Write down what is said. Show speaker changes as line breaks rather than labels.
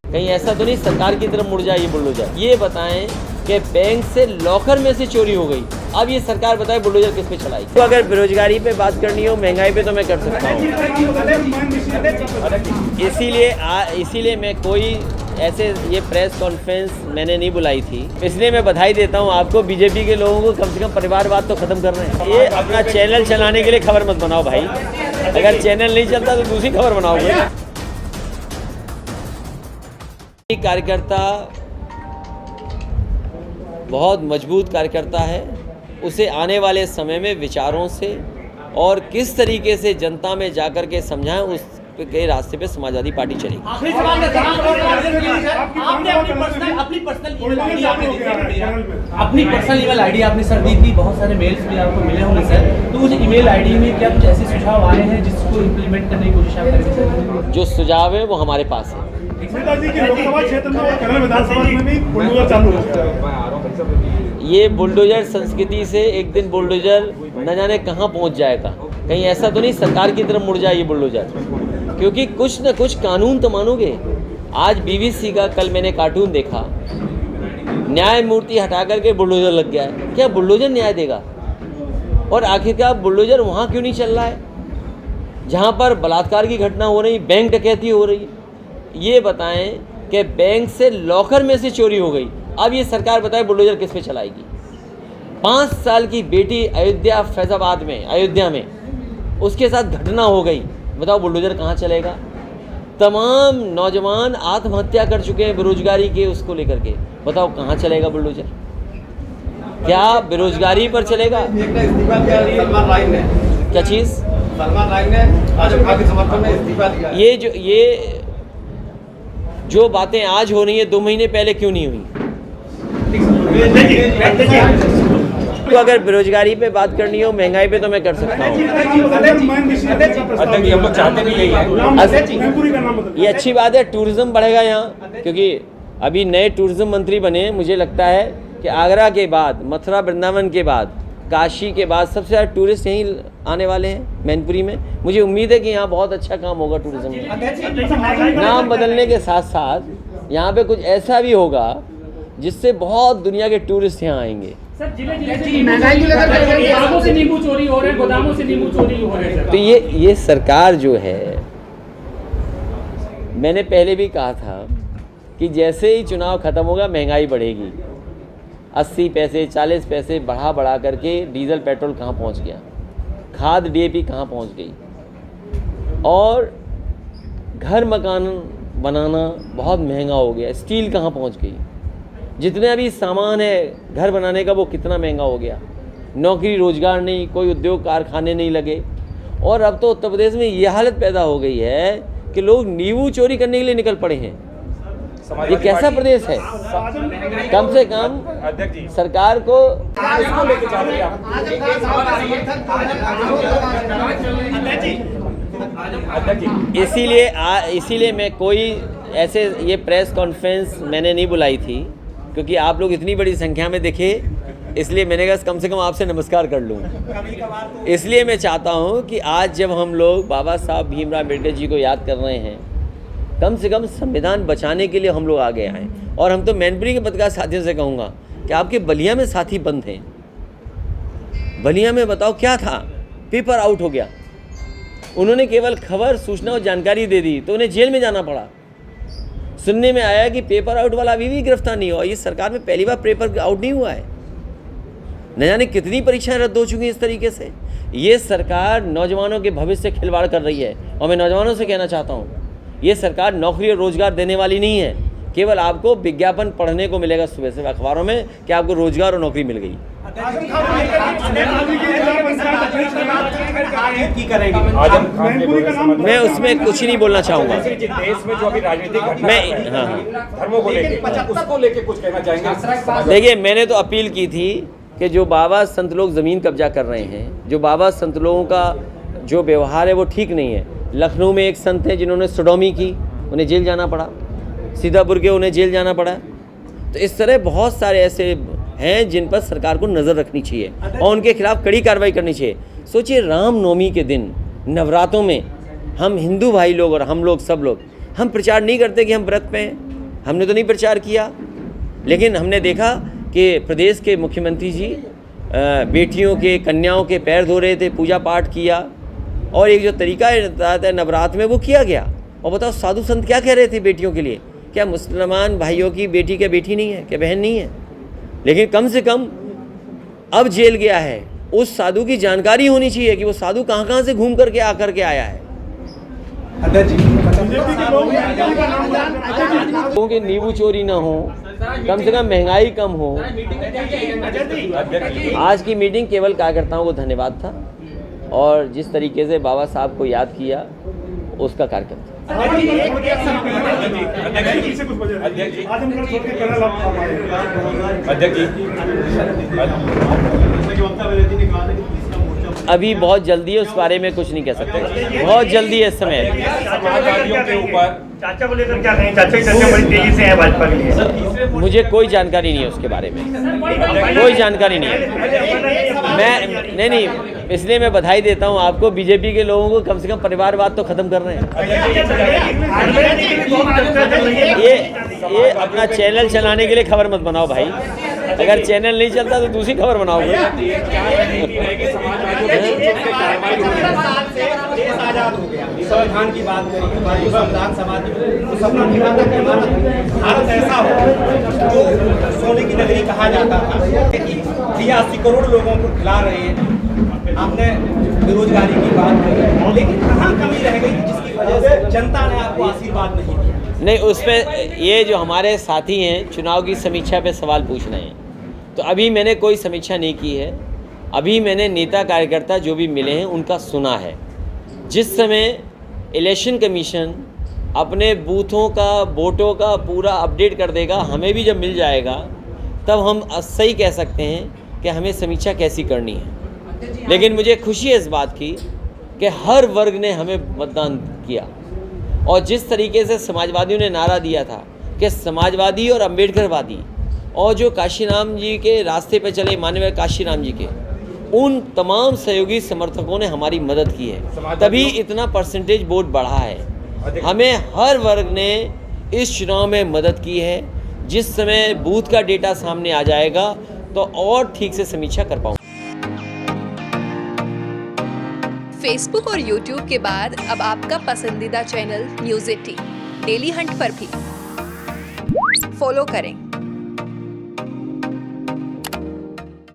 कहीं ऐसा तो नहीं सरकार की तरफ मुड़ जाए ये बुलडोजर। ये बताएं कि बैंक से लॉकर में से चोरी हो गई, अब ये सरकार बताए बुलडोजर किस पे चलाएगी। तो अगर बेरोजगारी पे बात करनी हो, महंगाई पे, तो मैं कर सकता हूँ। इसीलिए मैं कोई ऐसे ये प्रेस कॉन्फ्रेंस मैंने नहीं बुलाई थी, इसलिए मैं बधाई देता हूँ आपको। बीजेपी के लोगों को कम से कम परिवारवाद तो खत्म कर रहे हैं। ये अपना चैनल चलाने के लिए खबर मत बनाओ भाई, अगर चैनल नहीं चलता तो दूसरी खबर बनाओगे। कार्यकर्ता बहुत मजबूत कार्यकर्ता है, उसे आने वाले समय में विचारों से और किस तरीके से जनता में जाकर के समझाएं, उस के रास्ते पे समाजवादी पार्टी चलेगी।
अपनी पर्सनल ईमेल आईडी आपने सर दी थी, बहुत सारे मेल्स भी आपको मिले होंगे सर, तो उस ईमेल आईडी में क्या कुछ ऐसे सुझाव आए हैं जिसको इम्प्लीमेंट करने की कोशिश आप करेंगे सर?
जो सुझाव है वो हमारे पास है।
लोकसभा क्षेत्र में और केरल विधानसभा में भी बुलडोजर चालू हो गया।
ये बुलडोजर संस्कृति से एक दिन बुलडोजर न जाने कहाँ पहुँच जाएगा। कहीं ऐसा तो नहीं सरकार की तरफ मुड़ जाए ये बुलडोजर, क्योंकि कुछ न कुछ कानून तो मानोगे। आज बीबीसी का कल मैंने कार्टून देखा, न्यायमूर्ति हटा करके बुलडोजर लग गया है। क्या बुलडोजर न्याय देगा? और आखिरकार बुलडोजर वहाँ क्यों नहीं चल रहा है जहाँ पर बलात्कार की घटना हो रही, बैंक डकैती हो रही? ये बताएं कि बैंक से लॉकर में से चोरी हो गई, अब ये सरकार बताए बुलडोजर किस पे चलाएगी। 5 साल की बेटी अयोध्या फैजाबाद में, अयोध्या में उसके साथ घटना हो गई, बताओ बुलडोजर कहाँ चलेगा? तमाम नौजवान आत्महत्या कर चुके हैं बेरोजगारी के उसको लेकर के, बताओ कहाँ चलेगा बुलडोजर? क्या बेरोजगारी पर चलेगा?
सलमान राय ने
क्या चीज़?
सलमान राय ने आजम खान के समर्थन में इस्तीफा दिया।
ये जो बातें आज हो रही है 2 महीने पहले क्यों नहीं हुई? तो अगर बेरोजगारी पे बात करनी हो, महंगाई पे, तो मैं कर सकता हूँ। ये अच्छी बात है, टूरिज्म बढ़ेगा यहाँ, क्योंकि अभी नए टूरिज्म मंत्री बने। मुझे लगता है कि आगरा के बाद, मथुरा वृंदावन के बाद, काशी के बाद सबसे ज़्यादा टूरिस्ट यहीं आने वाले हैं मैनपुरी में। मुझे उम्मीद है कि यहाँ बहुत अच्छा काम होगा टूरिज्म में। नाम बदलने के साथ साथ यहाँ पे कुछ ऐसा भी होगा जिससे बहुत दुनिया के टूरिस्ट यहाँ आएंगे।
सर गोदामों से नींबू चोरी हो रहे हैं, गोदामों से नींबू चोरी हो रहे हैं।
तो ये सरकार जो है, मैंने पहले भी कहा था कि जैसे ही चुनाव खत्म होगा महंगाई बढ़ेगी। 80 पैसे 40 पैसे बढ़ा करके डीजल पेट्रोल कहाँ पहुँच गया, खाद डीएपी कहाँ पहुँच गई, और घर मकान बनाना बहुत महंगा हो गया, स्टील कहाँ पहुँच गई, जितने अभी सामान है घर बनाने का वो कितना महंगा हो गया। नौकरी रोजगार नहीं, कोई उद्योग कारखाने नहीं लगे, और अब तो उत्तर प्रदेश में ये हालत पैदा हो गई है कि लोग नींबू चोरी करने के लिए निकल पड़े हैं। ये कैसा प्रदेश है? कम से कम सरकार को इसीलिए मैं कोई ऐसे ये प्रेस कॉन्फ्रेंस मैंने नहीं बुलाई थी, क्योंकि आप लोग इतनी बड़ी संख्या में दिखे, इसलिए मैंने कहा कम से कम आपसे नमस्कार कर लूँ। इसलिए मैं चाहता हूँ कि आज जब हम लोग बाबा साहब भीमराव अम्बेडकर जी को याद कर रहे हैं, कम से कम संविधान बचाने के लिए हम लोग आगे आएँ। और हम तो मैनपुरी के पत्रकार साथियों से कहूँगा कि आपके बलिया में साथी बंद हैं। बलिया में बताओ क्या था, पेपर आउट हो गया, उन्होंने केवल खबर, सूचना और जानकारी दे दी तो उन्हें जेल में जाना पड़ा। सुनने में आया कि पेपर आउट वाला अभी भी गिरफ्तार नहीं हुआ। ये सरकार में पहली बार पेपर आउट नहीं हुआ है। न जाने कितनी परीक्षाएं रद्द हो चुकी हैं इस तरीके से। ये सरकार नौजवानों के भविष्य से खिलवाड़ कर रही है, और मैं नौजवानों से कहना चाहता हूँ, ये सरकार नौकरी और रोजगार देने वाली नहीं है। केवल आपको विज्ञापन पढ़ने को मिलेगा सुबह से अखबारों में कि आपको रोजगार और नौकरी मिल गई। मैं उसमें कुछ नहीं बोलना चाहूँगा।
देश में जो अभी राजनीतिक
मैं
धर्मों को लेकर, उसको लेकर कुछ कहना चाहेंगे?
देखिए, मैंने तो अपील की थी कि जो बाबा संत लोग ज़मीन कब्जा कर रहे हैं, जो बाबा संत लोगों का जो व्यवहार है वो ठीक नहीं है। लखनऊ में एक संत हैं जिन्होंने सोडोमी की, उन्हें जेल जाना पड़ा। सीतापुर के उन्हें जेल जाना पड़ा। तो इस तरह बहुत सारे ऐसे हैं जिन पर सरकार को नज़र रखनी चाहिए और उनके खिलाफ कड़ी कार्रवाई करनी चाहिए। सोचिए, रामनवमी के दिन नवरात्रों में हम हिंदू भाई लोग और हम लोग सब लोग हम प्रचार नहीं करते कि हम व्रत पे हैं। हमने तो नहीं प्रचार किया, लेकिन हमने देखा कि प्रदेश के मुख्यमंत्री जी बेटियों के, कन्याओं के पैर धो रहे थे, पूजा पाठ किया, और एक जो तरीका है नवरात्र में वो किया गया। और बताओ साधु संत क्या कह रहे थे बेटियों के लिए? क्या मुसलमान भाइयों की बेटी क्या बेटी नहीं है, क्या बहन नहीं है? लेकिन कम से कम अब जेल गया है, उस साधु की जानकारी होनी चाहिए कि वो साधु कहाँ से घूम करके आकर के आया है।
बीजेपी के लोग
लोगों के नींबू चोरी ना हो, कम से कम महंगाई कम हो। आज की मीटिंग केवल कार्यकर्ताओं को धन्यवाद था, और जिस तरीके से बाबा साहब को याद किया उसका कार्यक्रम था। अभी बहुत जल्दी है, उस बारे में कुछ नहीं कह सकते, बहुत जल्दी है इस समय।
चाचा को लेकर क्या कहें? चाचा की चर्चा बड़ी तेजी से है भाजपा के लिए।
मुझे कोई जानकारी नहीं है उसके बारे में, कोई जानकारी नहीं है। मैं नहीं, इसलिए मैं बधाई देता हूं आपको, बीजेपी के लोगों को कम से कम परिवारवाद तो खत्म कर रहे हैं। ये अपना चैनल चलाने के लिए खबर मत बनाओ भाई, अगर चैनल नहीं चलता तो दूसरी खबर बनाओगे।
संविधान की बात करें, संविधान समाज सपना दिखाता है भारत ऐसा हो जो सोने की नगरी कहा जाता था, 83 करोड़ लोगों को खिला रहे हैं। आपने बेरोजगारी की बात करी, लेकिन कहाँ कमी रह गई जिसकी वजह से जनता ने आपको आशीर्वाद नहीं दिया?
नहीं, उस पर ये जो हमारे साथी हैं चुनाव की समीक्षा पे सवाल पूछ रहे हैं, तो अभी मैंने कोई समीक्षा नहीं की है। अभी मैंने नेता कार्यकर्ता जो भी मिले हैं उनका सुना है। जिस समय इलेक्शन कमीशन अपने बूथों का, वोटों का पूरा अपडेट कर देगा, हमें भी जब मिल जाएगा, तब हम सही कह सकते हैं कि हमें समीक्षा कैसी करनी है। लेकिन मुझे खुशी है इस बात की कि हर वर्ग ने हमें मतदान किया, और जिस तरीके से समाजवादियों ने नारा दिया था कि समाजवादी और अम्बेडकरवादी, और जो काशीराम जी के रास्ते पर चले माननीय काशीराम जी के, उन तमाम सहयोगी समर्थकों ने हमारी मदद की है, तभी इतना परसेंटेज वोट बढ़ा है। हमें हर वर्ग ने इस चुनाव में मदद की है। जिस समय बूथ का डेटा सामने आ जाएगा तो और ठीक से समीक्षा कर पाऊंगा।
फेसबुक और यूट्यूब के बाद अब आपका पसंदीदा चैनल न्यूज़ 18 डेली हंट पर भी फॉलो करें।